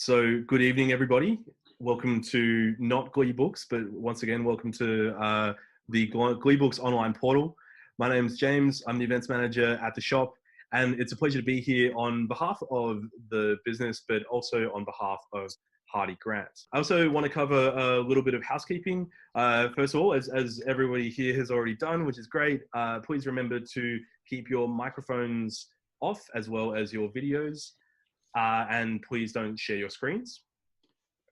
So good evening, everybody. Welcome to not Gleebooks, but once again, welcome to the Gleebooks online portal. My name is James. I'm the events manager at the shop, and it's a pleasure to be here on behalf of the business, but also on behalf of Hardy Grant. I also want to cover a little bit of housekeeping. First of all, as everybody here has already done, which is great, please remember to keep your microphones off as well as your videos. And please don't share your screens.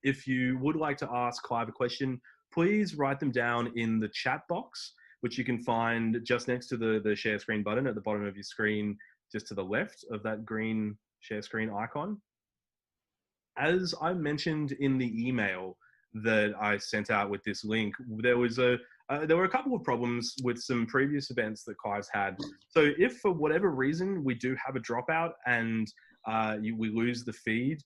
If you would like to ask Clive a question, please write them down in the chat box, which you can find just next to the share screen button at the bottom of your screen, just to the left of that green share screen icon. As I mentioned in the email that I sent out with this link, there were a couple of problems with some previous events that Clive's had. So if for whatever reason we do have a dropout and we lose the feed,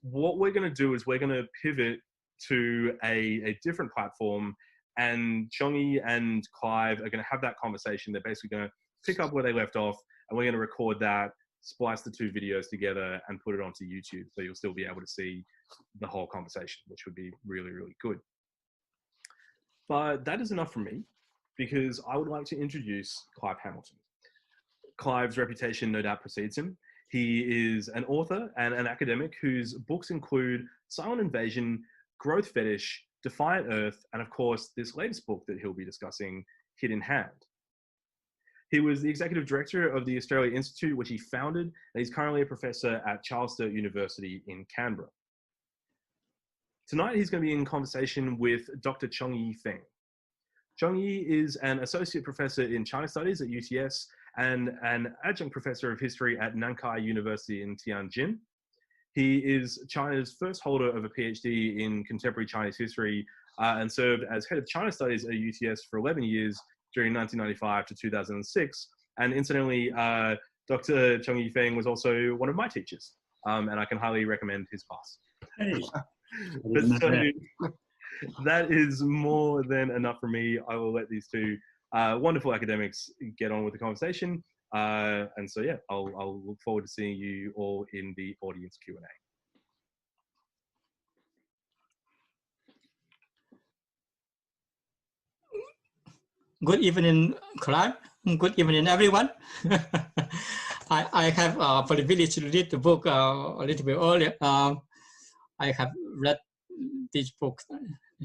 what we're going to do is we're going to pivot to a different platform, and Chongi and Clive are going to have that conversation. They're basically going to pick up where they left off, and we're going to record that, splice the two videos together, and put it onto YouTube. So you'll still be able to see the whole conversation, which would be really, really good. But that is enough from me, because I would like to introduce Clive Hamilton. Clive's reputation no doubt precedes him. He is an author and an academic whose books include Silent Invasion, Growth Fetish, Defiant Earth, and of course, this latest book that he'll be discussing, Hidden Hand. He was the executive director of the Australia Institute, which he founded, and he's currently a professor at 찰스스터트 University in Canberra. Tonight, he's going to be in conversation with Dr. Chongyi Feng. Chongyi is an associate professor in China Studies at UTS and an adjunct professor of history at Nankai University in Tianjin. He is China's first holder of a PhD in contemporary Chinese history and served as head of China Studies at UTS for 11 years during 1995 to 2006. And incidentally, Dr. Chongyi Feng was also one of my teachers, and I can highly recommend his class. Hey, But so, that is more than enough for me. I will let these two wonderful academics get on with the conversation. And so, yeah, I'll look forward to seeing you all in the audience Q&A. Good evening, Clive. Good evening, everyone. I have the privilege to read the book a little bit earlier. I have read this book,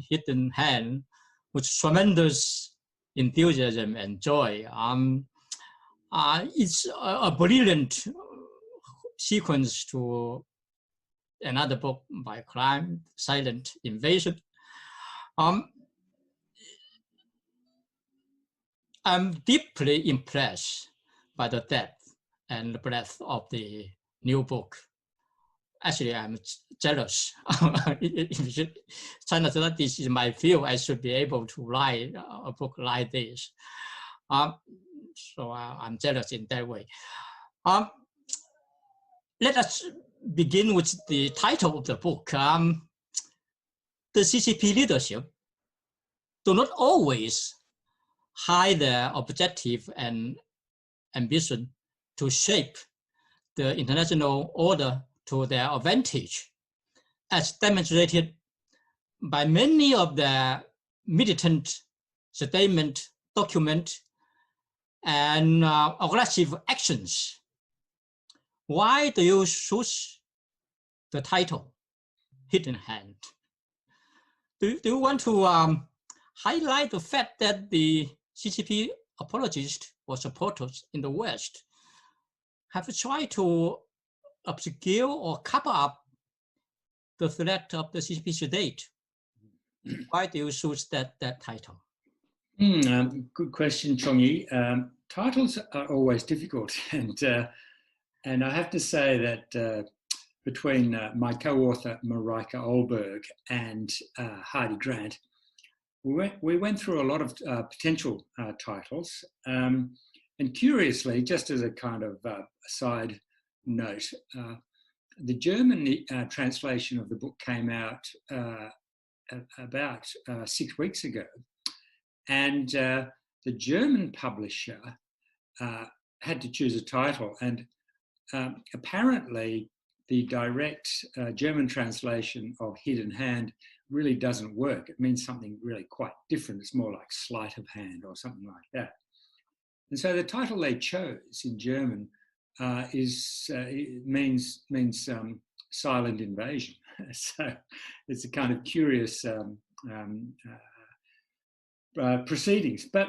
Hidden Hand, with tremendous enthusiasm and joy. It's a brilliant sequence to another book by Clive, Silent Invasion. I'm deeply impressed by the depth and the breadth of the new book. Actually, I'm jealous. China Studies is my field. I should be able to write a book like this. So I'm jealous in that way. Let us begin with the title of the book. The CCP leadership do not always hide their objective and ambition to shape the international order to their advantage, as demonstrated by many of their militant statement, document, and aggressive actions. Why do you choose the title, Hidden Hand? Do you want to highlight the fact that the CCP apologists or supporters in the West have tried to obscure or cover up the threat of the CCP to date? Why do you choose that title? Good question, Chongyi. Titles are always difficult, and I have to say that between my co-author Marika Olberg and Hardy Grant, we went through a lot of potential titles, and curiously, just as a kind of side note, the German translation of the book came out about 6 weeks ago, and the German publisher had to choose a title, and apparently the direct German translation of hidden hand really doesn't work. It means something really quite different. It's more like sleight of hand or something like that. And so the title they chose in German means silent invasion. So it's a kind of curious proceedings. But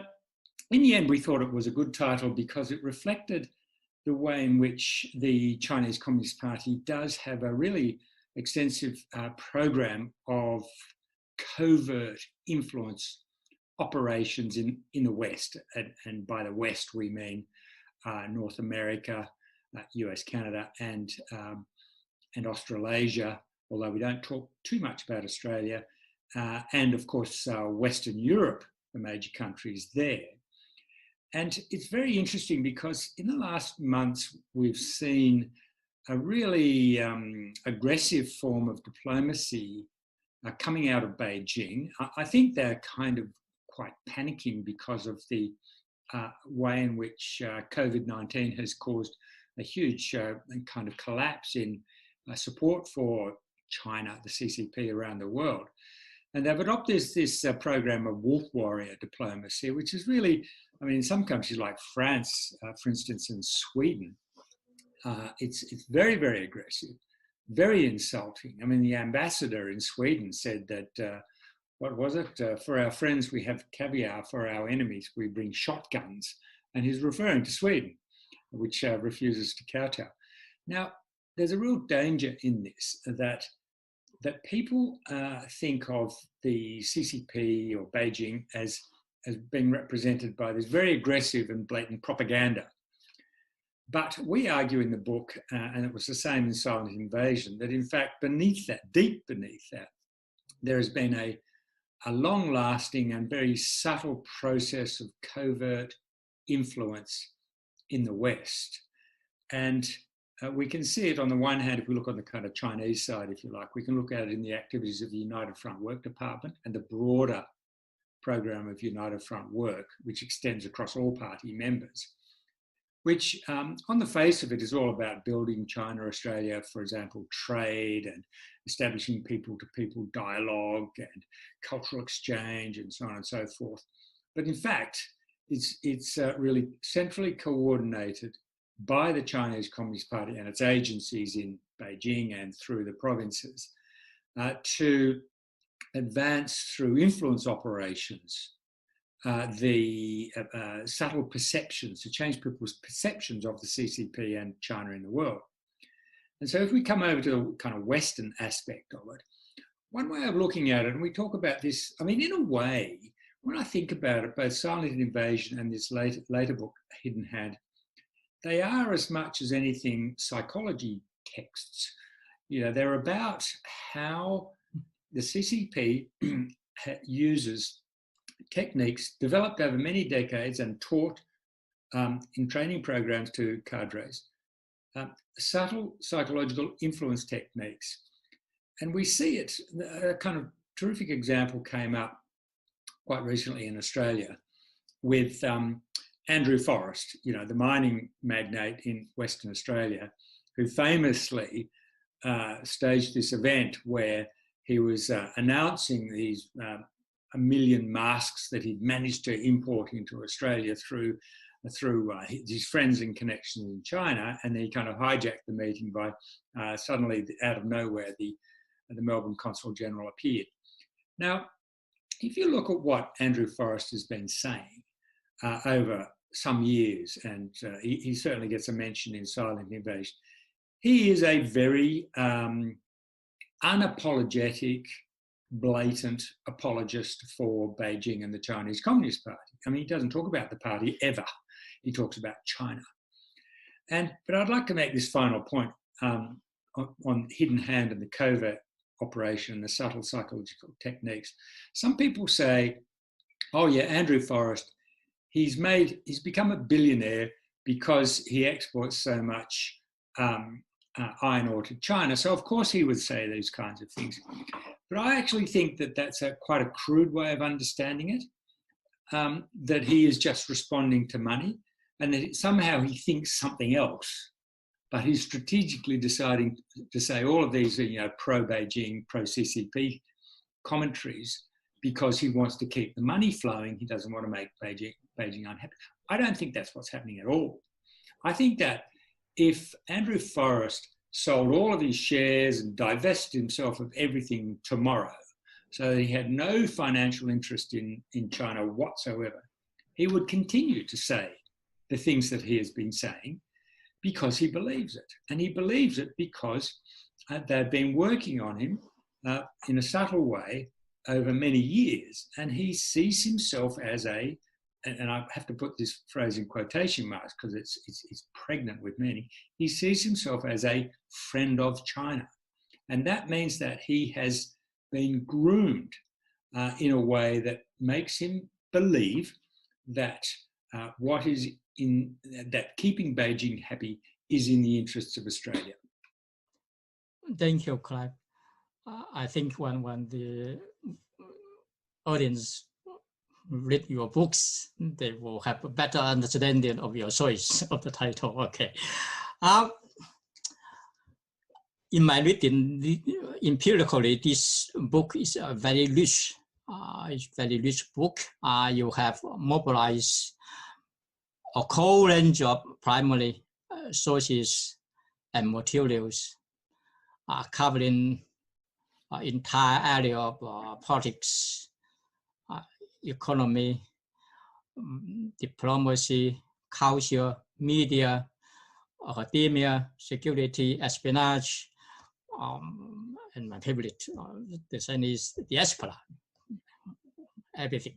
in the end, we thought it was a good title because it reflected the way in which the Chinese Communist Party does have a really extensive program of covert influence operations in the West. And by the West, we mean North America, US, Canada, and Australasia, although we don't talk too much about Australia, and of course, Western Europe, the major countries there. And it's very interesting because in the last months, we've seen a really aggressive form of diplomacy coming out of Beijing. I think they're kind of quite panicking because of the way in which COVID-19 has caused a huge kind of collapse in support for China, the CCP around the world. And they've adopted this program of wolf warrior diplomacy, which is really, I mean, in some countries like France, for instance, and Sweden, it's very, very aggressive, very insulting. I mean, the ambassador in Sweden said that, what was it? For our friends, we have caviar. For our enemies, we bring shotguns. And he's referring to Sweden, which refuses to kowtow. Now, there's a real danger in this, that people think of the CCP or Beijing as being represented by this very aggressive and blatant propaganda. But we argue in the book, and it was the same in Silent Invasion, that in fact beneath that, deep beneath that, there has been a long-lasting and very subtle process of covert influence in the West. And we can see it on the one hand, if we look on the kind of Chinese side, if you like, we can look at it in the activities of the United Front Work Department and the broader program of United Front Work, which extends across all party members, which on the face of it is all about building China-Australia, for example, trade and establishing people-to-people dialogue and cultural exchange and so on and so forth. But in fact, it's really centrally coordinated by the Chinese Communist Party and its agencies in Beijing and through the provinces to advance through influence operations the subtle perceptions, to change people's perceptions of the CCP and China in the world. And so if we come over to the kind of Western aspect of it, one way of looking at it, and we talk about this, I mean, in a way, when I think about it, both Silent Invasion and this later book, Hidden Hand, they are as much as anything psychology texts. You know, they're about how the CCP uses techniques developed over many decades and taught in training programs to cadres, subtle psychological influence techniques. And we see it, a kind of terrific example came up quite recently in Australia with Andrew Forrest, you know, the mining magnate in Western Australia, who famously staged this event where he was announcing these 1 million masks that he'd managed to import into Australia through his friends and connections in China, and then he kind of hijacked the meeting by suddenly, out of nowhere, the Melbourne Consul General appeared. Now, if you look at what Andrew Forrest has been saying over some years, and he certainly gets a mention in Silent Invasion, he is a very unapologetic, blatant apologist for Beijing and the Chinese Communist Party. I mean, he doesn't talk about the party ever. He talks about China. But I'd like to make this final point on Hidden Hand and the covert operation, the subtle psychological techniques. Some people say, oh yeah, Andrew Forrest, he's become a billionaire because he exports so much iron ore to China. So of course he would say these kinds of things. But I actually think that that's quite a crude way of understanding it, that he is just responding to money and that somehow he thinks something else, but he's strategically deciding to say all of these are, pro-Beijing, pro-CCP commentaries because he wants to keep the money flowing. He doesn't want to make Beijing unhappy. I don't think that's what's happening at all. I think that if Andrew Forrest sold all of his shares and divested himself of everything tomorrow, so that he had no financial interest in China whatsoever, he would continue to say the things that he has been saying because he believes it. And he believes it because they've been working on him in a subtle way over many years. And he sees himself as a, and I have to put this phrase in quotation marks because it's pregnant with meaning, he sees himself as a friend of China. And that means that he has been groomed in a way that makes him believe that that keeping Beijing happy is in the interests of Australia. Thank you, Clive. I think when the audience read your books, they will have a better understanding of your choice of the title. Okay. In my reading, empirically, this book is a very rich, book. You have mobilized a whole range of primary sources and materials covering entire area of politics, economy, diplomacy, culture, media, academia, security, espionage, and my favorite, the Chinese diaspora, everything.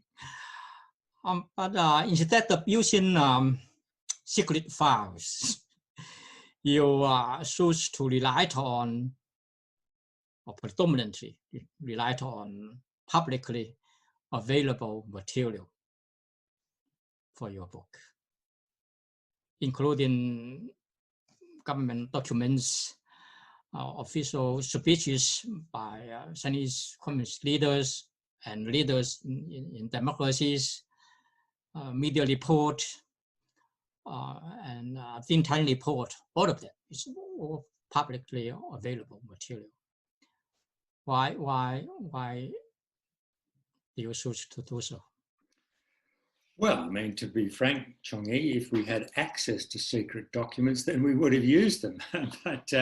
But instead of using secret files, you choose to rely on, or predominantly rely on, publicly available material for your book, including government documents, official speeches by Chinese communist leaders and leaders in democracies, media report, and think tank report. All of that is all publicly available material. Why do you choose to do so? Well, I mean, to be frank, Chong-Yi, if we had access to secret documents, then we would have used them. But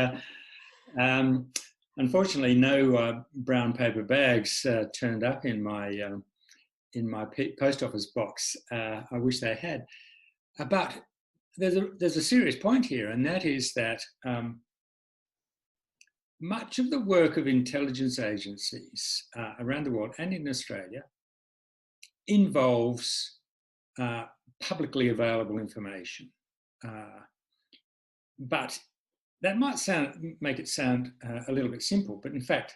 unfortunately, no brown paper bags turned up in my post office box. I wish they had. But there's a serious point here, and that is that much of the work of intelligence agencies around the world and in Australia involves publicly available information. But that might make it sound a little bit simple, but in fact,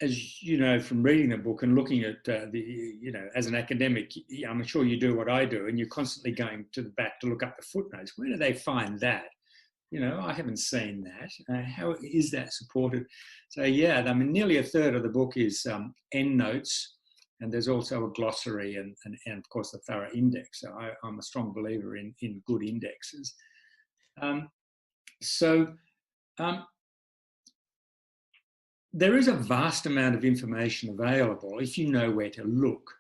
as you know from reading the book and looking at as an academic, I'm sure you do what I do, and you're constantly going to the back to look up the footnotes. Where do they find that? I haven't seen that. How is that supported? So yeah, I mean, nearly a third of the book is endnotes, and there's also a glossary and of course a thorough index. So I'm a strong believer in good indexes. There is a vast amount of information available if you know where to look.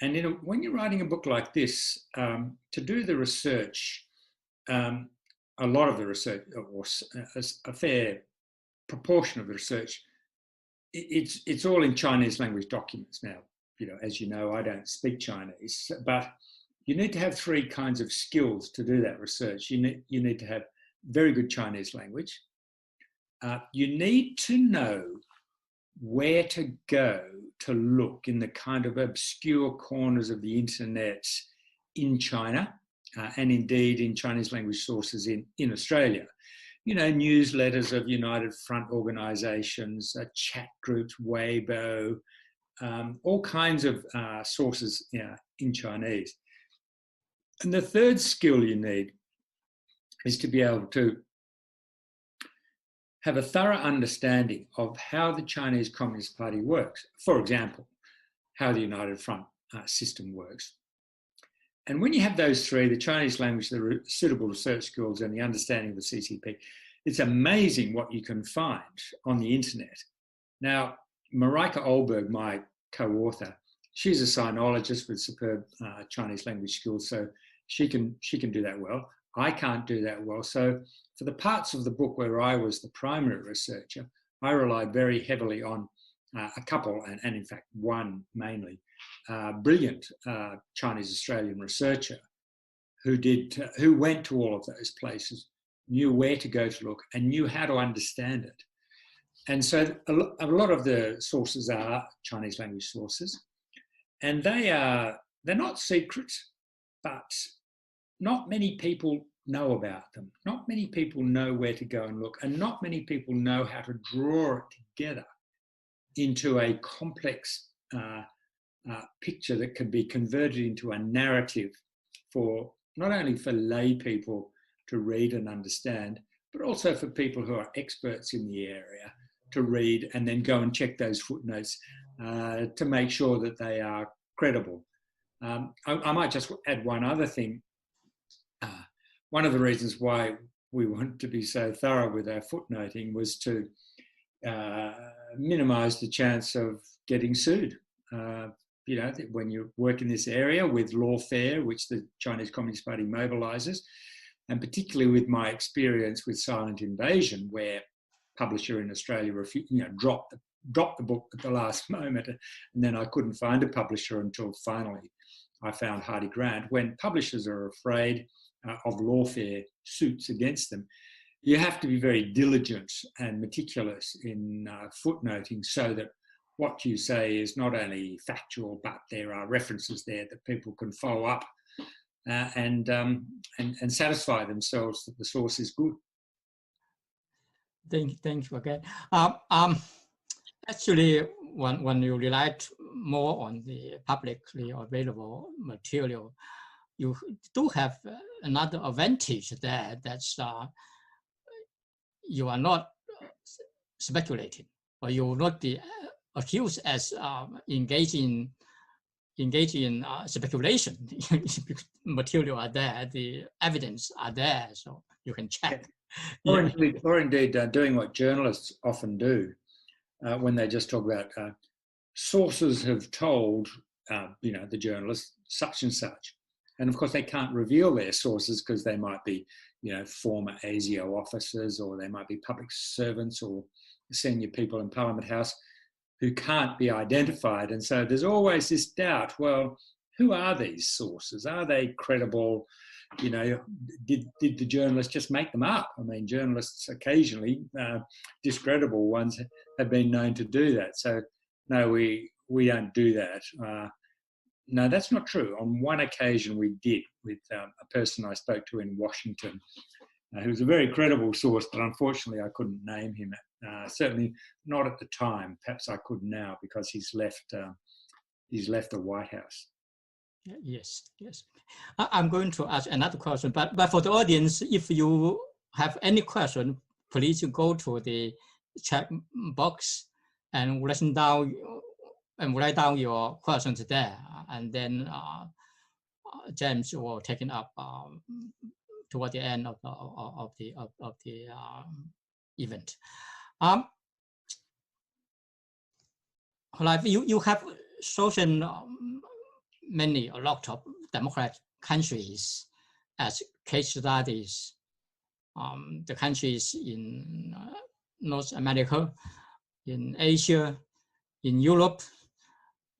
And when you're writing a book like this, to do the research, a lot of the research, or a fair proportion of the research, it's all in Chinese language documents now. As you know, I don't speak Chinese, but you need to have three kinds of skills to do that research. You need to have very good Chinese language. You need to know where to go to look in the kind of obscure corners of the internet in China, and indeed in Chinese language sources in Australia. Newsletters of United Front organisations, chat groups, Weibo, all kinds of sources in Chinese. And the third skill you need is to be able to have a thorough understanding of how the Chinese Communist Party works. For example, how the United Front system works. when you have those three, the Chinese language, the suitable research skills, and the understanding of the CCP, it's amazing what you can find on the internet. Now, Marika Olberg, my co-author, she's a sinologist with superb Chinese language skills, so she can do that well. I can't do that well. So for the parts of the book where I was the primary researcher, I relied very heavily on a couple, and in fact one mainly, brilliant Chinese-Australian researcher who went to all of those places, knew where to go to look, and knew how to understand it. And so a lot of the sources are Chinese language sources, and they're not secret, but not many people know about them. Not many people know where to go and look, and not many people know how to draw it together into a complex picture that can be converted into a narrative for not only for lay people to read and understand, but also for people who are experts in the area to read and then go and check those footnotes to make sure that they are credible. I might just add one other thing. One of the reasons why we want to be so thorough with our footnoting was to minimize the chance of getting sued. You know, when you work in this area with lawfare, which the Chinese Communist Party mobilizes, and particularly with my experience with Silent Invasion, where publisher in Australia dropped the book at the last moment, and then I couldn't find a publisher until finally I found Hardy Grant. When publishers are afraid of lawfare suits against them, you have to be very diligent and meticulous in footnoting so that what you say is not only factual, but there are references there that people can follow up and satisfy themselves that the source is good. Thank you again. Actually, when you rely more on the publicly available material, you do have another advantage there. That's you are not speculating, or you will not be accused as engaging in speculation. Material are there, the evidence are there, so you can check. Or indeed doing what journalists often do when they just talk about sources have told the journalist such and such, and of course they can't reveal their sources because they might be former ASIO officers, or they might be public servants or senior people in Parliament House who can't be identified. And so there's always this doubt, well, who are these sources? Are they credible? Did the journalist just make them up? I mean, journalists occasionally, discreditable ones, have been known to do that. So no, we don't do that. No, that's not true. On one occasion we did with a person I spoke to in Washington, who was a very credible source, but unfortunately I couldn't name him. Certainly not at the time. Perhaps I could now, because he's left the White House. Yes. I'm going to ask another question, but for the audience, if you have any question, please go to the chat box and write down your questions there, and then James will take it up toward the end of the event. Like you have chosen a lot of democratic countries as case studies. The countries in North America, in Asia, in Europe,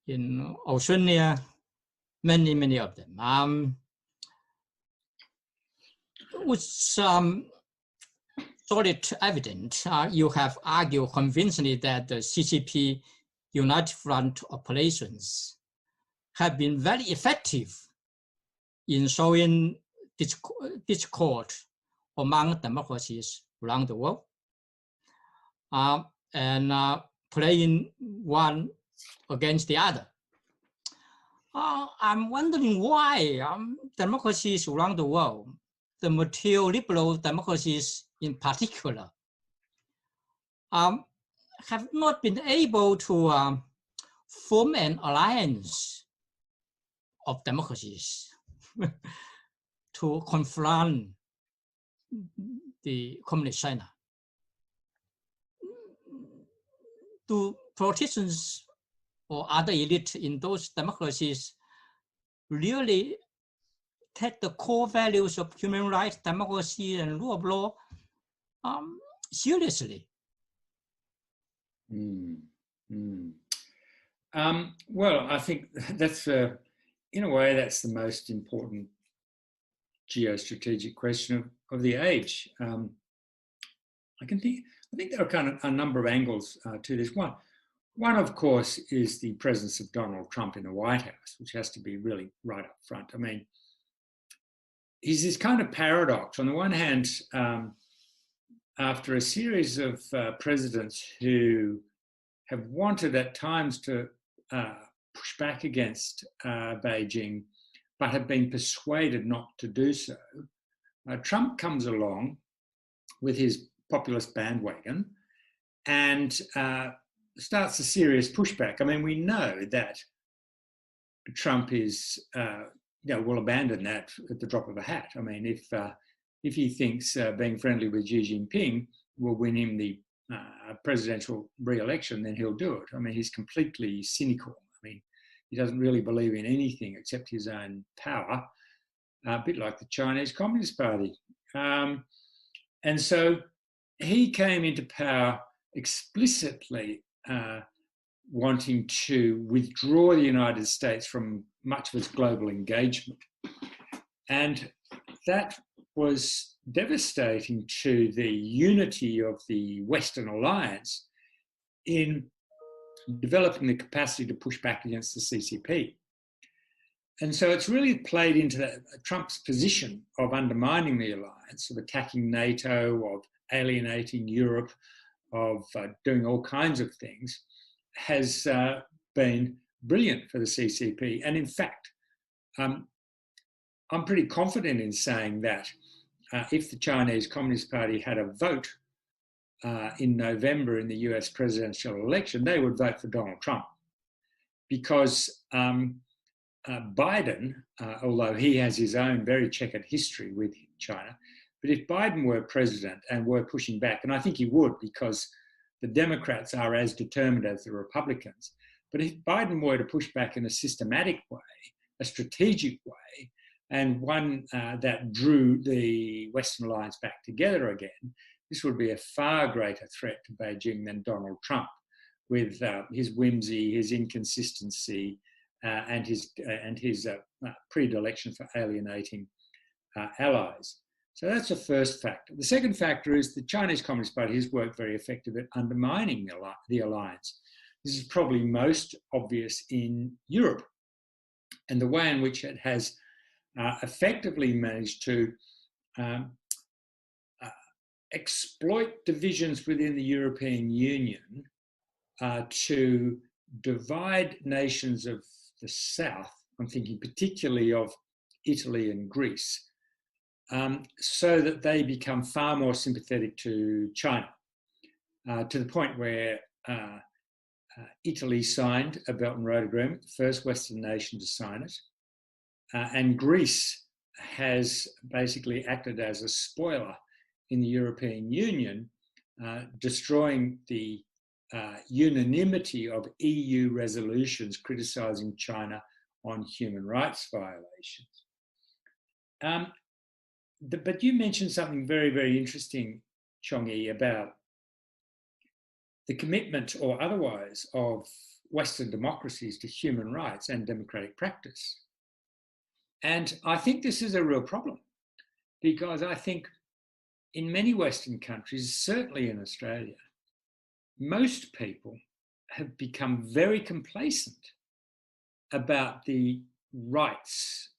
in Oceania, many of them. With some solid evidence, you have argued convincingly that the CCP United Front operations have been very effective in showing discord among democracies around the world, and playing one against the other. I'm wondering why democracies around the world, the material liberal democracies in particular, have not been able to form an alliance of democracies to confront the communist China. Do politicians or other elite in those democracies really take the core values of human rights, democracy, and rule of law seriously? Well, I think that's in a way that's the most important geostrategic question of the age. I think there are kind of a number of angles to this. One, of course, is the presence of Donald Trump in the White House, which has to be really right up front. I mean, he's this kind of paradox. On the one hand, after a series of presidents who have wanted at times to push back against Beijing, but have been persuaded not to do so, Trump comes along with his populist bandwagon and starts a serious pushback. I mean, we know that Trump is, will abandon that at the drop of a hat. I mean, if he thinks being friendly with Xi Jinping will win him the presidential re-election, then he'll do it. I mean, he's completely cynical. I mean, he doesn't really believe in anything except his own power, a bit like the Chinese Communist Party. And so he came into power explicitly wanting to withdraw the United States from much of its global engagement. And that was devastating to the unity of the Western alliance in developing the capacity to push back against the CCP. And so it's really played into Trump's position of undermining the alliance, of attacking NATO, of alienating Europe, of doing all kinds of things, has been brilliant for the CCP. And in fact, I'm pretty confident in saying that if the Chinese Communist Party had a vote in November in the US presidential election, they would vote for Donald Trump. Because Biden, although he has his own very checkered history with China, but if Biden were president and were pushing back, and I think he would because the Democrats are as determined as the Republicans, but if Biden were to push back in a systematic way, a strategic way, and one that drew the Western alliance back together again, this would be a far greater threat to Beijing than Donald Trump, with his whimsy, his inconsistency, and his predilection for alienating allies. So that's the first factor. The second factor is the Chinese Communist Party has worked very effectively at undermining the alliance. This is probably most obvious in Europe, and the way in which it has effectively managed to exploit divisions within the European Union to divide nations of the South. I'm thinking particularly of Italy and Greece, so that they become far more sympathetic to China, to the point where Italy signed a Belt and Road Agreement, the first Western nation to sign it, and Greece has basically acted as a spoiler in the European Union, destroying the unanimity of EU resolutions criticising China on human rights violations. But you mentioned something very, very interesting, Chong-Yi, about the commitment or otherwise of Western democracies to human rights and democratic practice. And I think this is a real problem, because I think in many Western countries, certainly in Australia, most people have become very complacent about the rights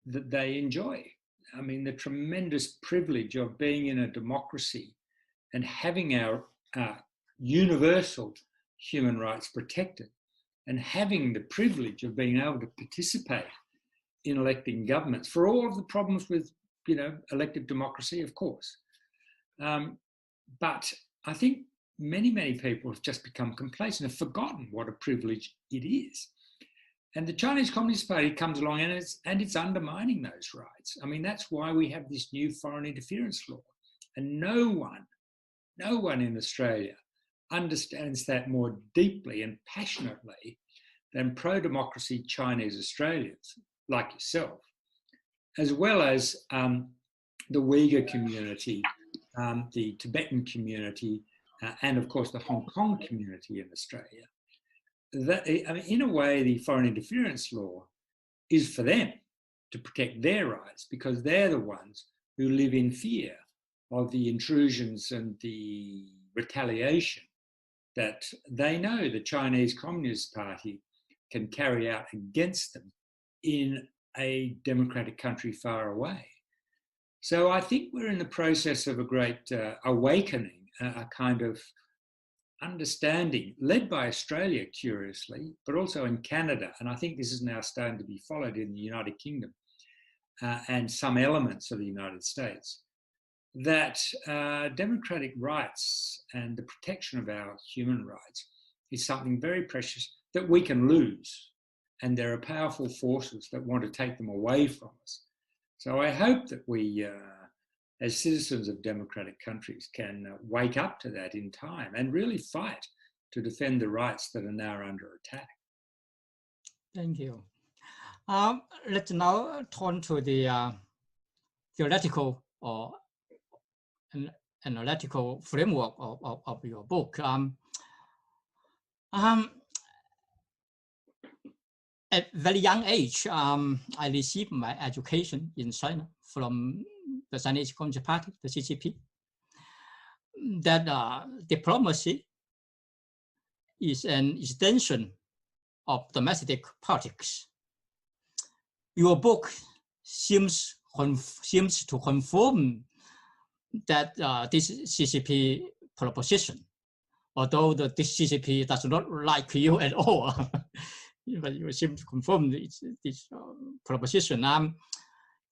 that they enjoy. I mean, the tremendous privilege of being in a democracy and having our universal human rights protected, and having the privilege of being able to participate in electing governments for all of the problems with, elective democracy, of course. But I think many, many people have just become complacent, have forgotten what a privilege it is. And the Chinese Communist Party comes along and it's undermining those rights. I mean, that's why we have this new foreign interference law. And no one in Australia understands that more deeply and passionately than pro-democracy Chinese Australians like yourself, as well as the Uyghur community, the Tibetan community, and of course the Hong Kong community in Australia. That, I mean, in a way, the foreign interference law is for them to protect their rights, because they're the ones who live in fear of the intrusions and the retaliation that they know the Chinese Communist Party can carry out against them in a democratic country far away. So I think we're in the process of a great awakening, a kind of understanding, led by Australia, curiously, but also in Canada. And I think this is now starting to be followed in the United Kingdom and some elements of the United States, that democratic rights and the protection of our human rights is something very precious that we can lose. And there are powerful forces that want to take them away from us. So I hope that we, as citizens of democratic countries, can wake up to that in time and really fight to defend the rights that are now under attack. Thank you. Let's now turn to the theoretical or analytical framework of your book. At a very young age, I received my education in China from the Chinese Communist Party, the CCP. That diplomacy is an extension of domestic politics. Your book seems to confirm that this CCP proposition, although the CCP does not like you at all. But you seem to confirm this proposition.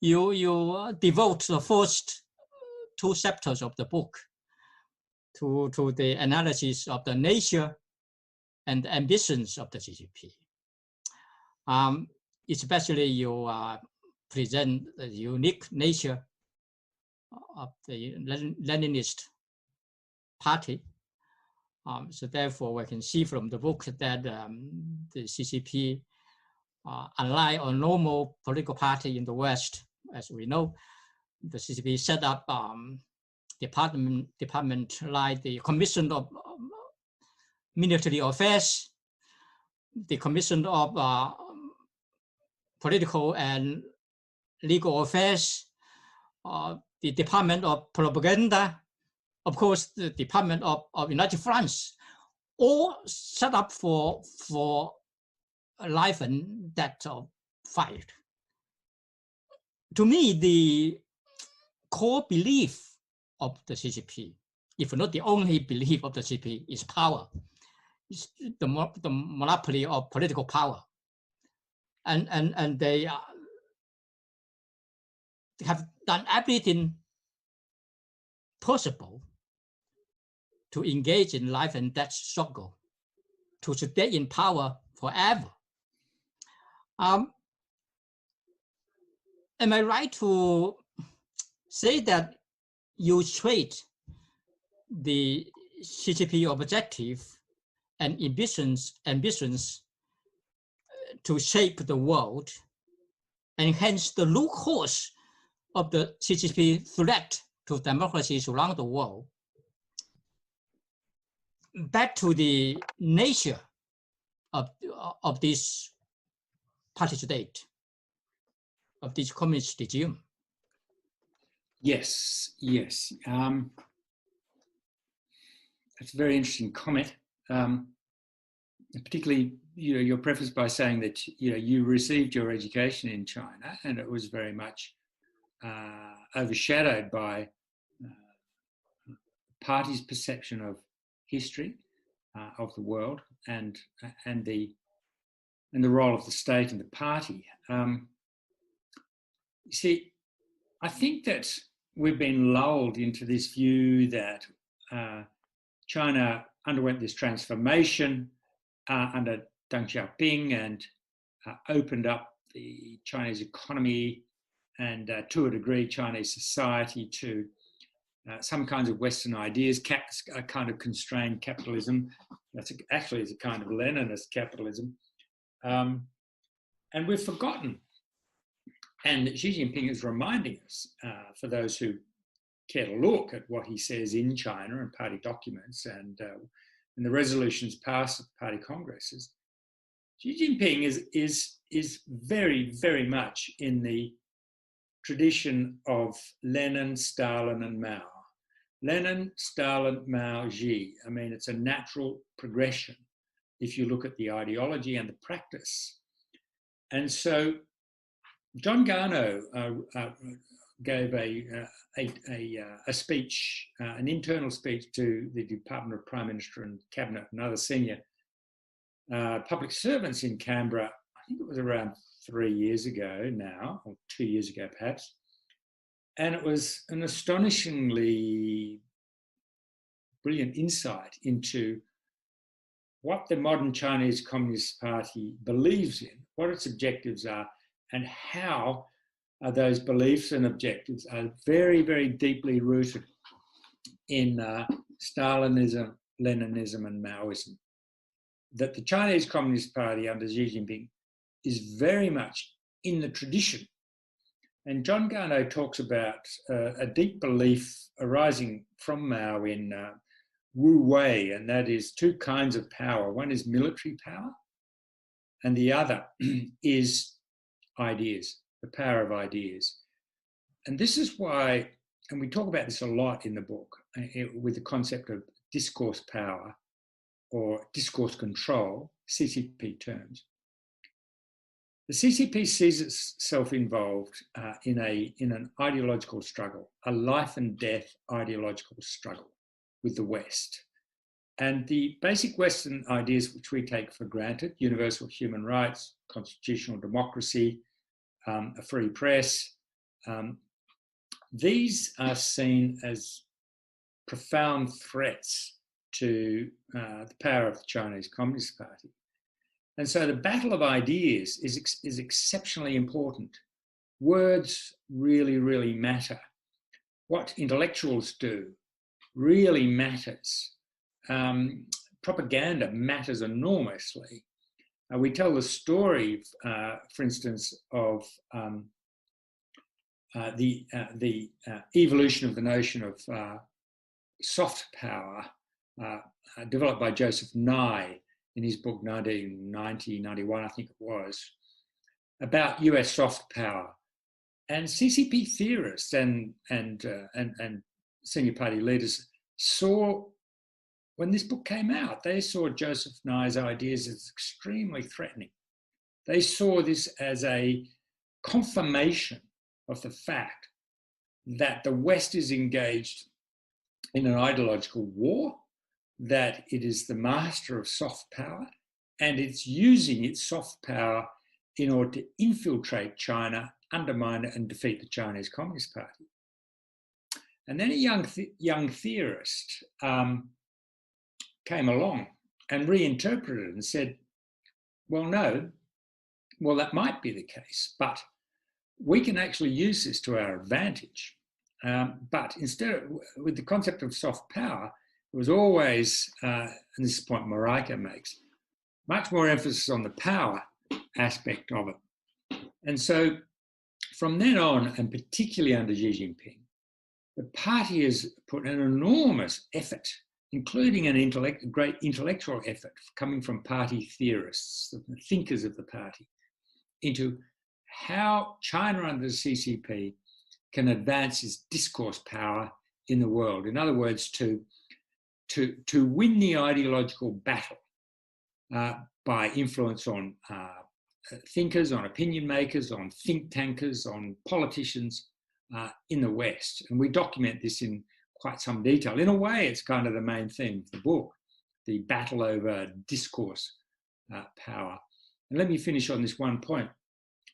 You devote the first 2 chapters of the book to the analysis of the nature and ambitions of the CCP. Especially you present the unique nature of the Leninist party. So therefore, we can see from the book that the CCP, unlike a normal political party in the West, as we know, the CCP set up department like the Commission of Military Affairs, the Commission of Political and Legal Affairs, the Department of Propaganda, of course, the Department of United France, all set up for life and death of fight. To me, the core belief of the CCP, if not the only belief of the CCP, is power. It's the monopoly of political power. And they have done everything possible to engage in life and death struggle, to stay in power forever. Am I right to say that you trade the CCP objective and ambitions to shape the world, and hence the root cause of the CCP threat to democracies around the world, back to the nature of this party state, of this communist regime? Yes. That's a very interesting comment. Particularly, you're prefaced by saying that you received your education in China, and it was very much overshadowed by the party's perception of history, of the world, and the role of the state and the party. You see, I think that we've been lulled into this view that China underwent this transformation under Deng Xiaoping, and opened up the Chinese economy and, to a degree, Chinese society to some kinds of Western ideas, a kind of constrained capitalism. That's actually is a kind of Leninist capitalism. And we've forgotten. And Xi Jinping is reminding us, for those who care to look at what he says in China and party documents and the resolutions passed at party congresses, Xi Jinping is very, very much in the tradition of Lenin, Stalin, and Mao. Lenin, Stalin, Mao, Xi. I mean, it's a natural progression if you look at the ideology and the practice. And so John Garneau gave a speech, an internal speech to the Department of Prime Minister and Cabinet and other senior public servants in Canberra. I think it was around 3 years ago now, or 2 years ago perhaps. And it was an astonishingly brilliant insight into what the modern Chinese Communist Party believes in, what its objectives are, and how those beliefs and objectives are very, very deeply rooted in Stalinism, Leninism, and Maoism. That the Chinese Communist Party under Xi Jinping is very much in the tradition. And John Garneau talks about a deep belief arising from Mao in Wu Wei, and that is two kinds of power. One is military power, and the other is ideas, the power of ideas. And this is why, and we talk about this a lot in the book, with the concept of discourse power or discourse control, CCP terms. The CCP sees itself involved in an ideological struggle, a life and death ideological struggle with the West. And the basic Western ideas which we take for granted, universal human rights, constitutional democracy, a free press, these are seen as profound threats to the power of the Chinese Communist Party. And so the battle of ideas is exceptionally important. Words really, really matter. What intellectuals do really matters. Propaganda matters enormously. We tell the story, for instance, of the evolution of the notion of soft power developed by Joseph Nye in his book 1990-91, I think it was, about US soft power. And CCP theorists and senior party leaders saw, when this book came out, they saw Joseph Nye's ideas as extremely threatening. They saw this as a confirmation of the fact that the West is engaged in an ideological war, that it is the master of soft power, and it's using its soft power in order to infiltrate China, undermine it, and defeat the Chinese Communist Party. And then a young theorist came along and reinterpreted it and said, well, no, well, that might be the case, but we can actually use this to our advantage. But instead, with the concept of soft power, it was always, and this is the point Marika makes, much more emphasis on the power aspect of it. And so from then on, and particularly under Xi Jinping, the party has put an enormous effort, including a great intellectual effort coming from party theorists, the thinkers of the party, into how China under the CCP can advance its discourse power in the world. In other words, to win the ideological battle by influence on thinkers, on opinion makers, on think tankers, on politicians in the West. And we document this in quite some detail. In a way, it's kind of the main theme of the book, the battle over discourse power. And let me finish on this one point,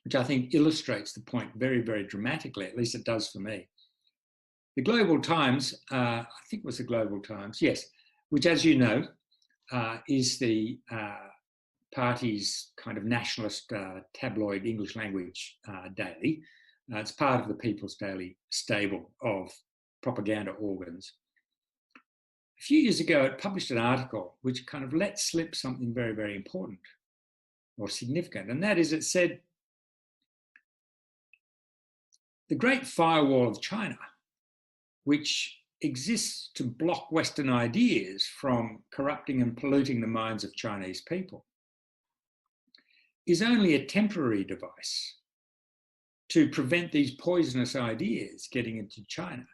which I think illustrates the point very, very dramatically, at least it does for me. The Global Times, I think it was the Global Times, yes, which, as you know, is the party's kind of nationalist tabloid English language daily. It's part of the People's Daily stable of propaganda organs. A few years ago, it published an article which kind of let slip something very, very important or significant, and that is, it said, the Great Firewall of China, which exists to block Western ideas from corrupting and polluting the minds of Chinese people, is only a temporary device to prevent these poisonous ideas getting into China.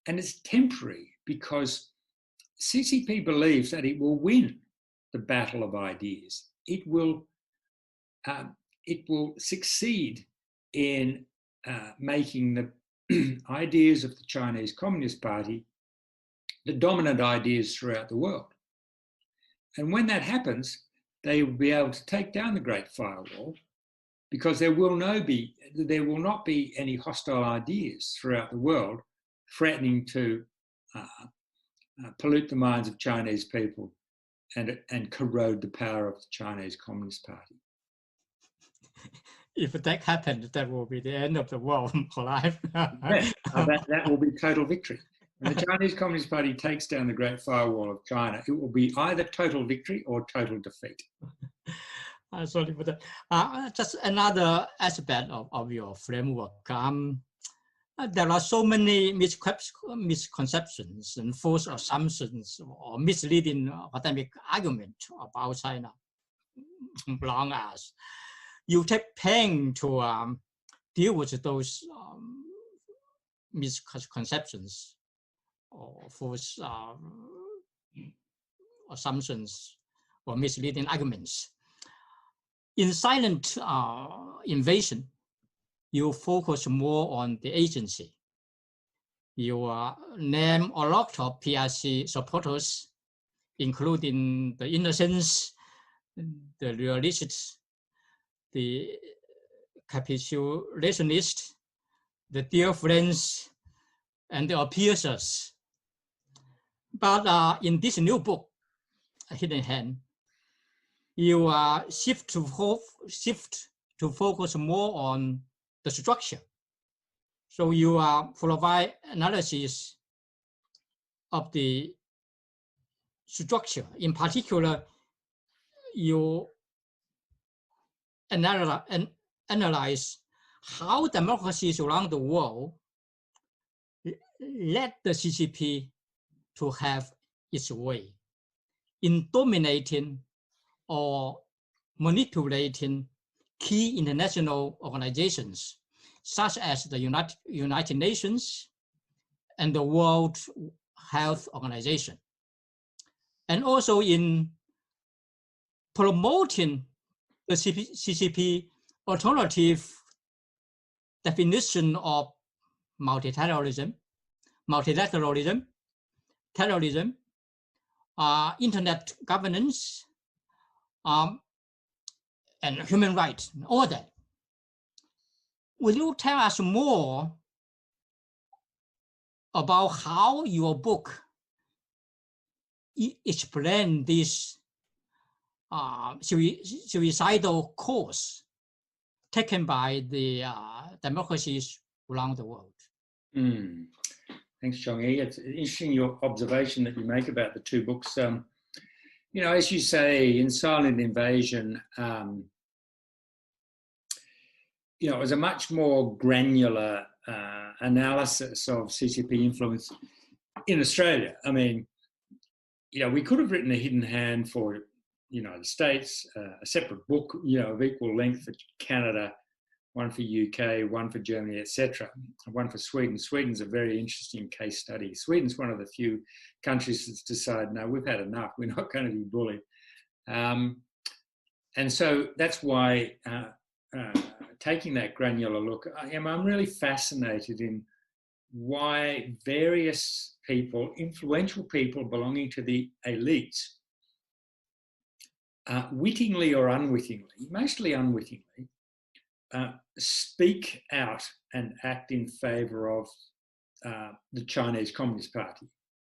And it's temporary because CCP believes that it will win the battle of ideas. It will succeed in making the ideas of the Chinese Communist Party the dominant ideas throughout the world. And when that happens, they will be able to take down the Great Firewall, because there will not be any hostile ideas throughout the world threatening to pollute the minds of Chinese people and corrode the power of the Chinese Communist Party. If that happens, that will be the end of the world for life. Yes, that will be total victory. When the Chinese Communist Party takes down the Great Firewall of China, it will be either total victory or total defeat. Sorry for that. Just another aspect of your framework. There are so many misconceptions and false assumptions or misleading academic arguments about China, long as you take pains to deal with those misconceptions or false assumptions or misleading arguments. In silent invasion, you focus more on the agency. You name a lot of PRC supporters, including the innocents, the realists, the capitulationists, the dear friends, and the appeasers. But in this new book, Hidden Hand, you shift to focus more on the structure. So you provide analysis of the structure. In particular, you analyze how democracies around the world led the CCP to have its way in dominating or manipulating key international organizations, such as the United Nations and the World Health Organization. And also in promoting the CCP alternative definition of multilateralism, terrorism, internet governance, and human rights, all that. Will you tell us more about how your book explains this suicidal course taken by the democracies around the world? Thanks, Chong-Yi. It's interesting your observation that you make about the two books. You know, as you say, in Silent Invasion, you know, it was a much more granular analysis of CCP influence in Australia. I mean, you know, we could have written a Hidden Hand for the United States, a separate book, you know, of equal length for Canada, one for UK, one for Germany, etc., one for Sweden. Sweden's a very interesting case study. Sweden's one of the few countries that's decided, no, we've had enough. We're not going to be bullied. And so that's why taking that granular look, I'm really fascinated in why various people, influential people belonging to the elites, wittingly or unwittingly, mostly unwittingly, speak out and act in favour of the Chinese Communist Party.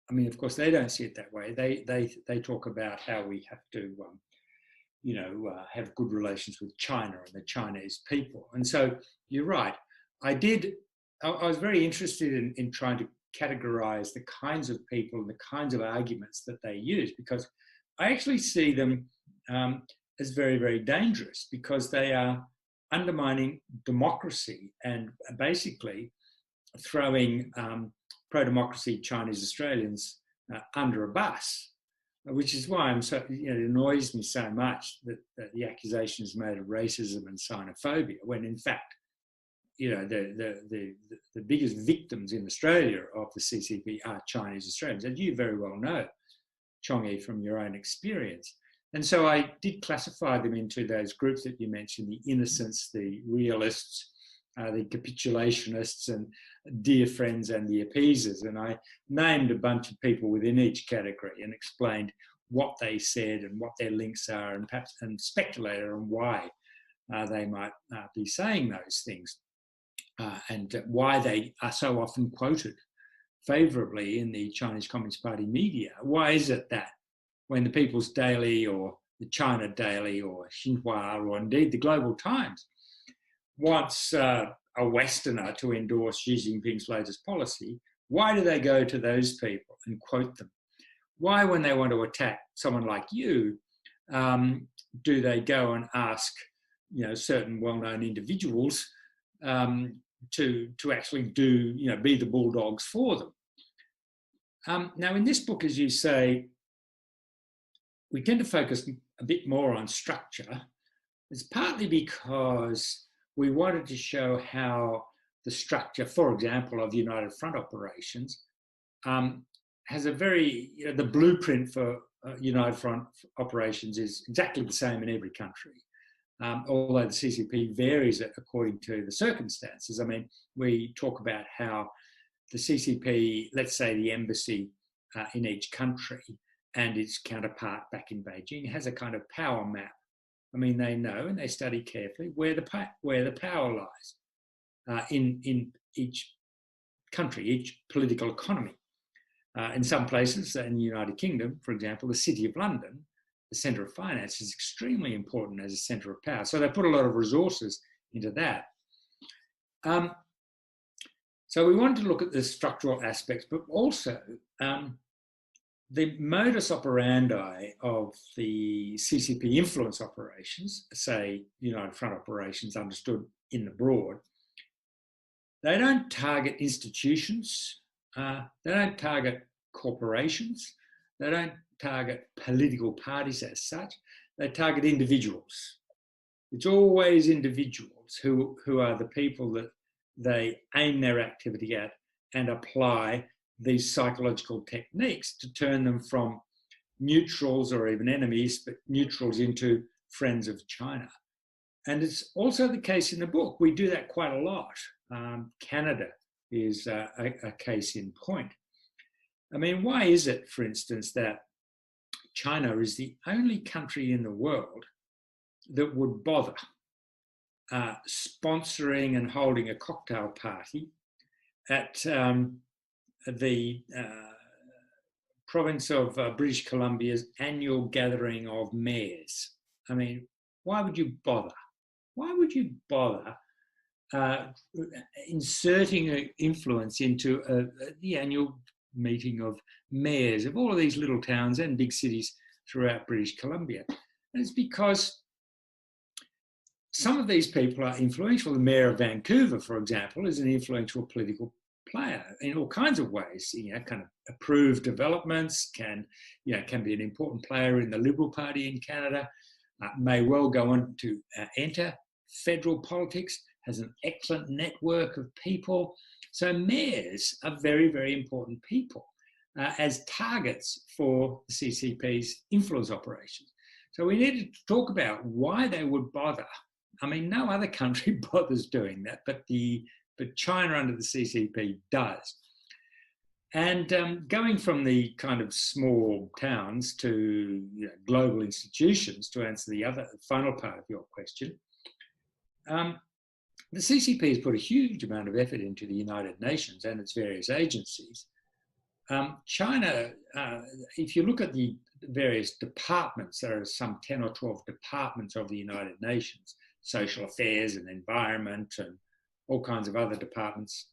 I mean, of course, they don't see it that way. They talk about how we have to, have good relations with China and the Chinese people. And so you're right. I was very interested in trying to categorize the kinds of people and the kinds of arguments that they use, because I actually see them as very, very dangerous, because they are undermining democracy and basically throwing pro-democracy Chinese Australians under a bus, which is why it annoys me so much that the accusation is made of racism and xenophobia, when in fact, the biggest victims in Australia of the CCP are Chinese Australians, as you very well know, Chong-Yi, from your own experience. And so I did classify them into those groups that you mentioned: the innocents, the realists, the capitulationists, and dear friends, and the appeasers. And I named a bunch of people within each category and explained what they said and what their links are, and perhaps speculated on why they might be saying those things, and why they are so often quoted favourably in the Chinese Communist Party media. Why is it that when the People's Daily or the China Daily or Xinhua or indeed the Global Times wants a Westerner to endorse Xi Jinping's latest policy, why do they go to those people and quote them? Why, when they want to attack someone like you, do they go and ask, certain well-known individuals to actually be the bulldogs for them? Now, in this book, as you say, we tend to focus a bit more on structure. It's partly because we wanted to show how the structure, for example, of United Front operations has a very, the blueprint for United Front operations is exactly the same in every country. Although the CCP varies it according to the circumstances. I mean, we talk about how the CCP, let's say the embassy in each country and its counterpart back in Beijing, has a kind of power map. I mean, they know and they study carefully where the power lies in each country, each political economy. In some places, in the United Kingdom, for example, the City of London, the centre of finance, is extremely important as a centre of power. So they put a lot of resources into that. So we wanted to look at the structural aspects, but also the modus operandi of the CCP influence operations, say United Front operations understood in the broad. They don't target institutions, they don't target corporations, they don't target political parties as such, they target individuals. It's always individuals who are the people that they aim their activity at and apply these psychological techniques to turn them from neutrals or even enemies, but neutrals into friends of China. And it's also the case in the book. We do that quite a lot. Canada is a case in point. I mean, why is it, for instance, that China is the only country in the world that would bother sponsoring and holding a cocktail party at the province of British Columbia's annual gathering of mayors? I mean, why would you bother? Why would you bother inserting influence into the annual meeting of mayors of all of these little towns and big cities throughout British Columbia? And it's because some of these people are influential. The mayor of Vancouver, for example, is an influential political player in all kinds of ways. Kind of approve developments, can be an important player in the Liberal Party in Canada, may well go on to enter federal politics, has an excellent network of people. So mayors are very, very important people as targets for the CCP's influence operations. So we needed to talk about why they would bother. I mean, no other country bothers doing that, but China under the CCP does. And going from the kind of small towns to global institutions, to answer the final part of your question, the CCP has put a huge amount of effort into the United Nations and its various agencies. China, if you look at the various departments. There are some 10 or 12 departments of the United Nations, social affairs and environment and all kinds of other departments.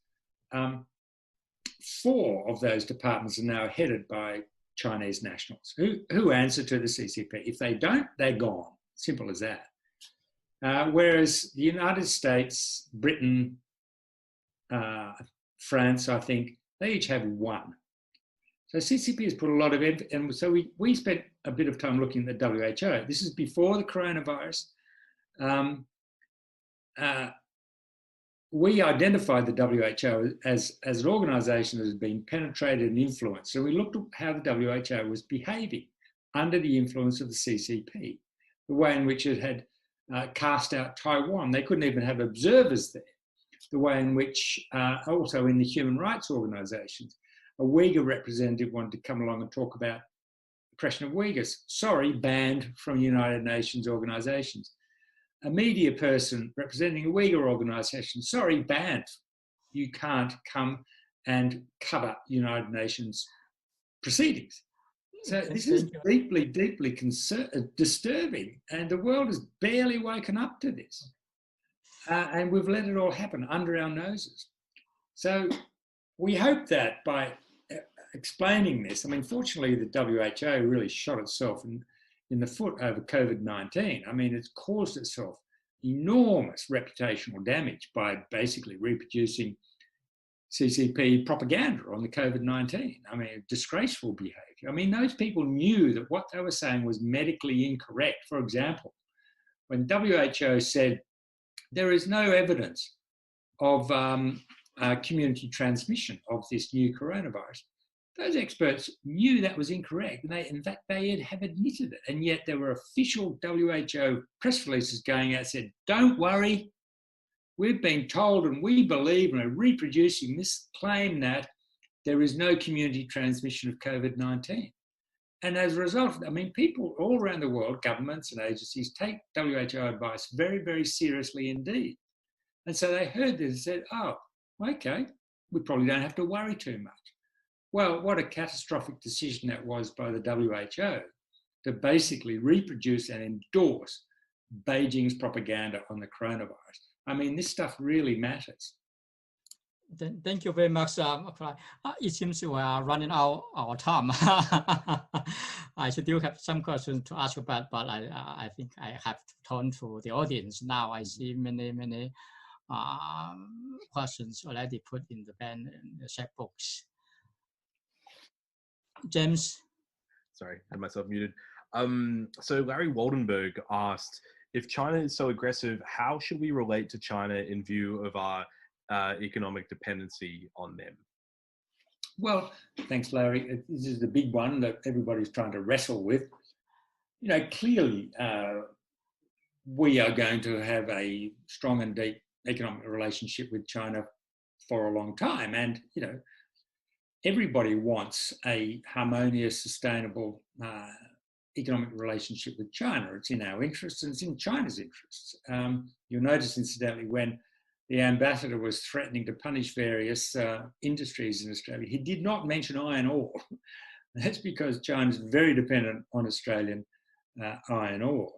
4 of those departments are now headed by Chinese nationals who answer to the CCP. If they don't, they're gone. Simple as that. Whereas the United States, Britain, France, I think, they each have 1. So CCP has put a lot of effort, and so we spent a bit of time looking at the WHO. This is before the coronavirus. We identified the WHO as an organisation that has been penetrated and influenced. So we looked at how the WHO was behaving under the influence of the CCP, the way in which it had cast out Taiwan. They couldn't even have observers there. The way in which, also in the human rights organisations, a Uyghur representative wanted to come along and talk about oppression of Uyghurs. Sorry, banned from United Nations organisations. A media person representing a Uyghur organisation, sorry, banned. You can't come and cover United Nations proceedings. So this is deeply, deeply disturbing, and the world has barely woken up to this. And we've let it all happen under our noses. So we hope that by explaining this, I mean, fortunately, the WHO really shot itself in the foot over COVID-19. I mean, it's caused itself enormous reputational damage by basically reproducing CCP propaganda on the COVID-19. I mean, disgraceful behaviour. I mean, those people knew that what they were saying was medically incorrect. For example, when WHO said there is no evidence of community transmission of this new coronavirus, those experts knew that was incorrect. And in fact, they have admitted it. And yet there were official WHO press releases going out said, don't worry, we've been told and we believe and are reproducing this claim that there is no community transmission of COVID-19. And as a result, I mean, people all around the world, governments and agencies, take WHO advice very, very seriously indeed. And so they heard this and said, oh, okay, we probably don't have to worry too much. Well, what a catastrophic decision that was by the WHO to basically reproduce and endorse Beijing's propaganda on the coronavirus. I mean, this stuff really matters. Thank you very much, Clive. It seems we are running out our time. I still have some questions to ask about, but I think I have to turn to the audience now. I see many questions already put in the chat box. James? Sorry, I had myself muted. So Larry Waldenberg asked, if China is so aggressive, how should we relate to China in view of our economic dependency on them? Well, thanks, Larry. This is the big one that everybody's trying to wrestle with. You know, clearly, we are going to have a strong and deep economic relationship with China for a long time. And, you know, everybody wants a harmonious, sustainable economic relationship with China. It's in our interests and it's in China's interests. You'll notice, incidentally, when the ambassador was threatening to punish various industries in Australia, he did not mention iron ore. That's because China's very dependent on Australian iron ore.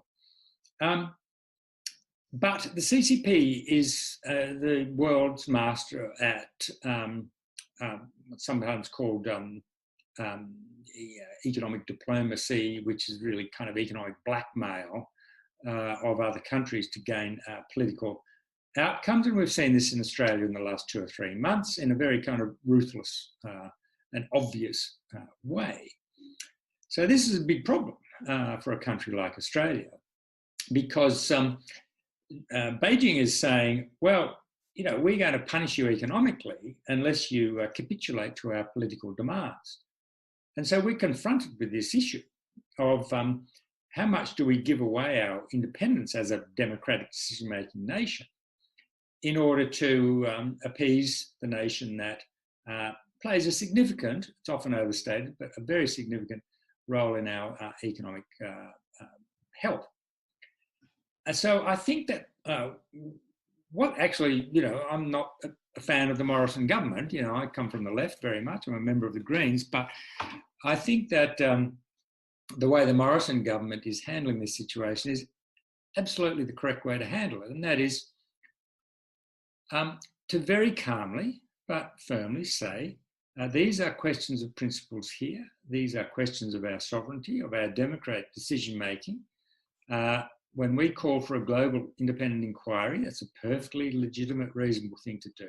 But the CCP is the world's master at what's sometimes called economic diplomacy, which is really kind of economic blackmail of other countries to gain political outcomes. And we've seen this in Australia in the last 2 or 3 months in a very kind of ruthless and obvious way. So this is a big problem for a country like Australia, because Beijing is saying, well, you know, we're going to punish you economically unless you capitulate to our political demands. And so we're confronted with this issue of how much do we give away our independence as a democratic decision-making nation in order to appease the nation that plays a significant, it's often overstated, but a very significant role in our economic health. And so I think that what actually, you know, I'm not a fan of the Morrison government. You know, I come from the left very much. I'm a member of the Greens, but I think that the way the Morrison government is handling this situation is absolutely the correct way to handle it, and that is to very calmly but firmly say, these are questions of principles here. These are questions of our sovereignty, of our democratic decision-making. When we call for a global independent inquiry, that's a perfectly legitimate, reasonable thing to do.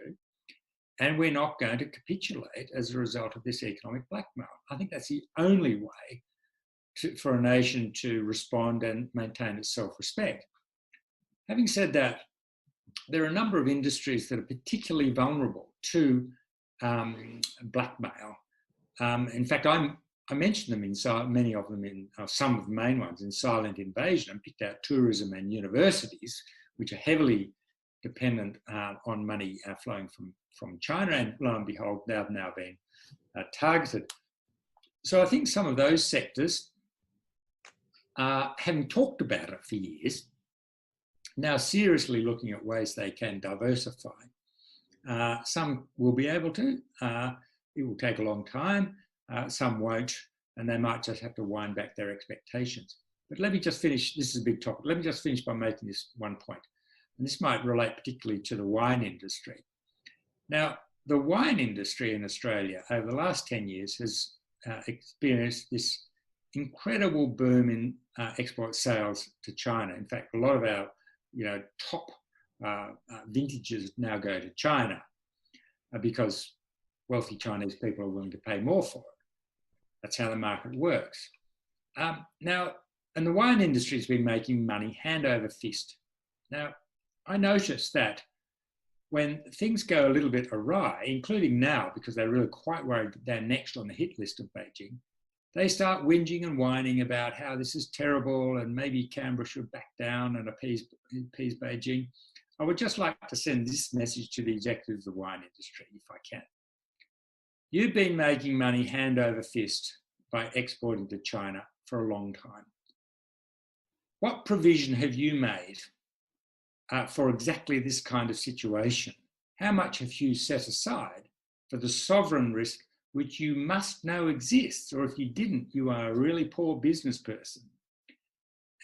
And we're not going to capitulate as a result of this economic blackmail. I think that's the only way for a nation to respond and maintain its self-respect. Having said that, there are a number of industries that are particularly vulnerable to blackmail. In fact, I mentioned them in many of them in some of the main ones in silent invasion, and picked out tourism and universities, which are heavily dependent on money flowing from China, and lo and behold, they've now been targeted. So I think some of those sectors, having talked about it for years, now seriously looking at ways they can diversify. Some will be able to. It will take a long time. Some won't, and they might just have to wind back their expectations. But let me just finish. This is a big topic. Let me just finish by making this one point. And this might relate particularly to the wine industry. Now, the wine industry in Australia over the last 10 years has experienced this incredible boom in export sales to China. In fact, a lot of our top vintages now go to China because wealthy Chinese people are willing to pay more for it. That's how the market works. Now, and the wine industry has been making money hand over fist. Now, I noticed that when things go a little bit awry, including now, because they're really quite worried that they're next on the hit list of Beijing, they start whinging and whining about how this is terrible and maybe Canberra should back down and appease Beijing. I would just like to send this message to the executives of the wine industry, if I can. You've been making money hand over fist by exporting to China for a long time. What provision have you made for exactly this kind of situation? How much have you set aside for the sovereign risk which you must know exists, or if you didn't, you are a really poor business person?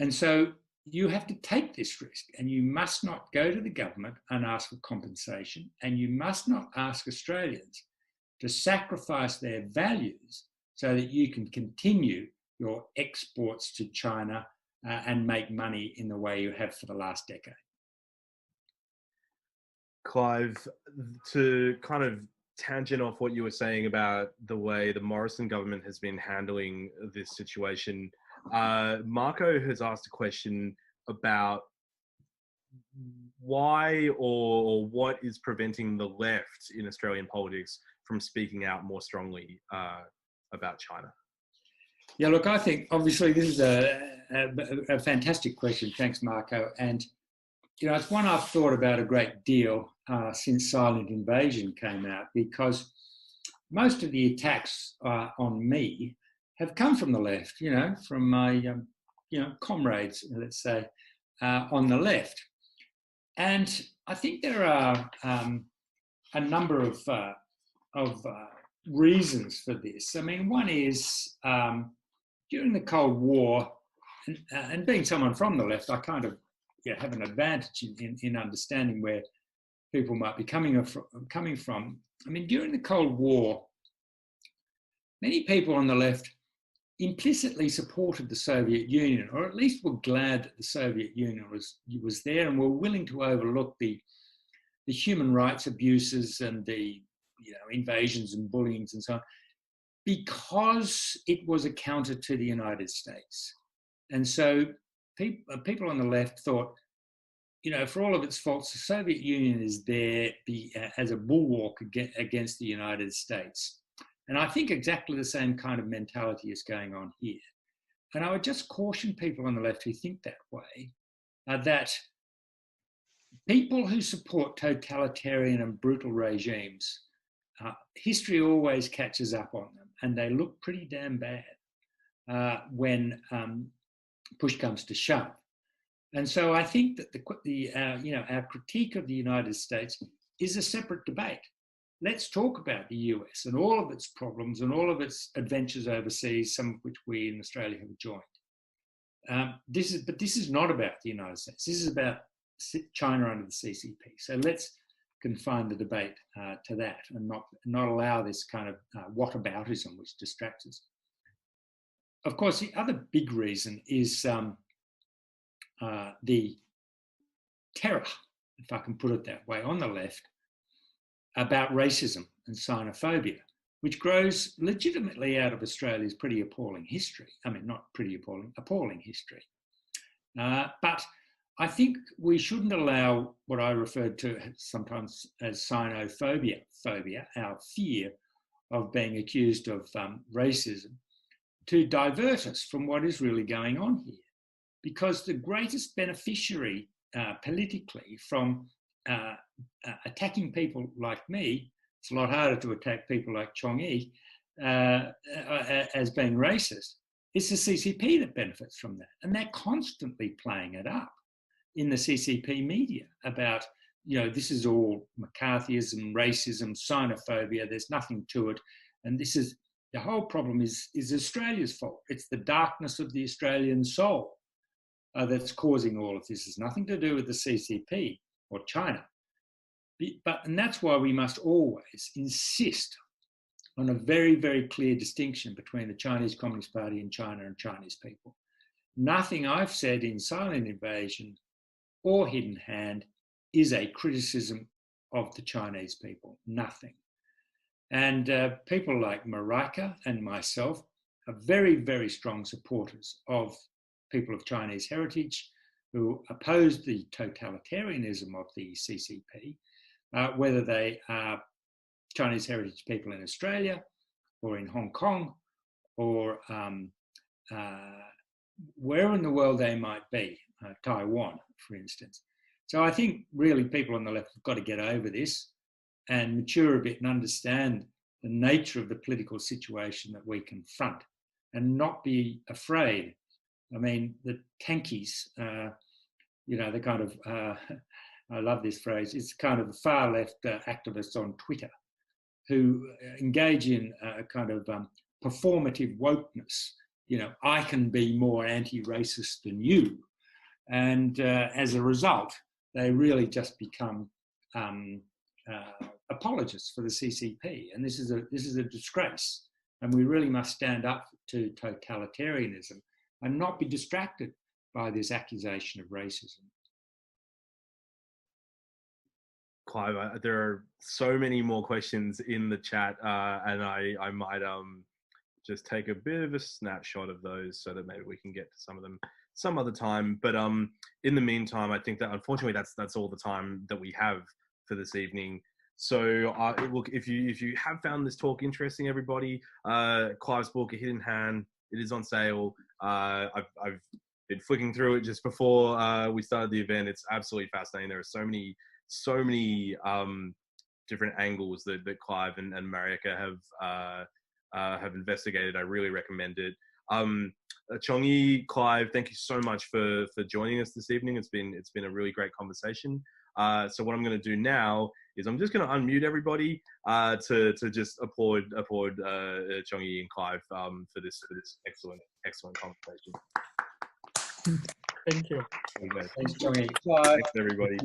And so you have to take this risk, and you must not go to the government and ask for compensation, and you must not ask Australians to sacrifice their values so that you can continue your exports to China and make money in the way you have for the last decade. Clive, to kind of tangent off what you were saying about the way the Morrison government has been handling this situation, Marco has asked a question about why or what is preventing the left in Australian politics from speaking out more strongly about China. Yeah, look, I think obviously this is a fantastic question. Thanks, Marco. And, it's one I've thought about a great deal since Silent Invasion came out, because most of the attacks on me have come from the left, from my, comrades, let's say, on the left. And I think there are a number of reasons for this. I mean, one is during the Cold War, and being someone from the left, I kind of have an advantage in understanding where people might be coming from. I mean, during the Cold War, many people on the left implicitly supported the Soviet Union, or at least were glad that the Soviet Union was there, and were willing to overlook the human rights abuses and the invasions and bullying and so on, because it was a counter to the United States. And so people on the left thought, for all of its faults, the Soviet Union is there as a bulwark against the United States. And I think exactly the same kind of mentality is going on here. And I would just caution people on the left who think that way, that people who support totalitarian and brutal regimes, history always catches up on them, and they look pretty damn bad when push comes to shove. And so I think that our critique of the United States is a separate debate. let's talk about the US and all of its problems and all of its adventures overseas, some of which we in Australia have joined. But this is not about the United States. This is about China under the CCP. So let's confine the debate to that and not allow this kind of whataboutism which distracts us. Of course, the other big reason is the terror, if I can put it that way, on the left about racism and xenophobia, which grows legitimately out of Australia's pretty appalling history. I mean, not pretty appalling, appalling history. But I think we shouldn't allow what I referred to sometimes as xenophobia, our fear of being accused of racism, to divert us from what is really going on here. Because the greatest beneficiary politically from attacking people like me, it's a lot harder to attack people like Chong-yi as being racist. It's the CCP that benefits from that. And they're constantly playing it up in the CCP media about, you know, this is all McCarthyism, racism, xenophobia, there's nothing to it. And this is, the whole problem is Australia's fault. It's the darkness of the Australian soul that's causing all of this. It's nothing to do with the CCP or China. And that's why we must always insist on a very, very clear distinction between the Chinese Communist Party and China and Chinese people. Nothing I've said in Silent Invasion or Hidden Hand is a criticism of the Chinese people. Nothing. And people like Marika and myself are very, very strong supporters of people of Chinese heritage who oppose the totalitarianism of the CCP, whether they are Chinese heritage people in Australia or in Hong Kong or wherever in the world they might be, Taiwan, for instance. So I think really people on the left have got to get over this and mature a bit and understand the nature of the political situation that we confront and not be afraid. I mean, the tankies, you know, the kind of, I love this phrase, it's kind of the far left activists on Twitter who engage in a kind of performative wokeness. You know, I can be more anti-racist than you. And as a result, they really just become apologists for the CCP. And this is a disgrace. And we really must stand up to totalitarianism and not be distracted by this accusation of racism. Clive, there are so many more questions in the chat, and I might just take a bit of a snapshot of those so that maybe we can get to some of them some other time. But in the meantime, I think that unfortunately that's all the time that we have for this evening. So look, if you have found this talk interesting, everybody, Clive's book, A Hidden Hand, it is on sale. I've been flicking through it just before we started the event. It's absolutely fascinating. There are so many different angles that Clive and Marika have investigated. I really recommend it. Chong-yi, Clive, thank you so much for joining us this evening. It's been a really great conversation. So what I'm going to do now is I'm just going to unmute everybody to just applaud Chong-yi and Clive for this excellent conversation. Thank you. Okay. Thanks, Chong-yi. Thanks, everybody.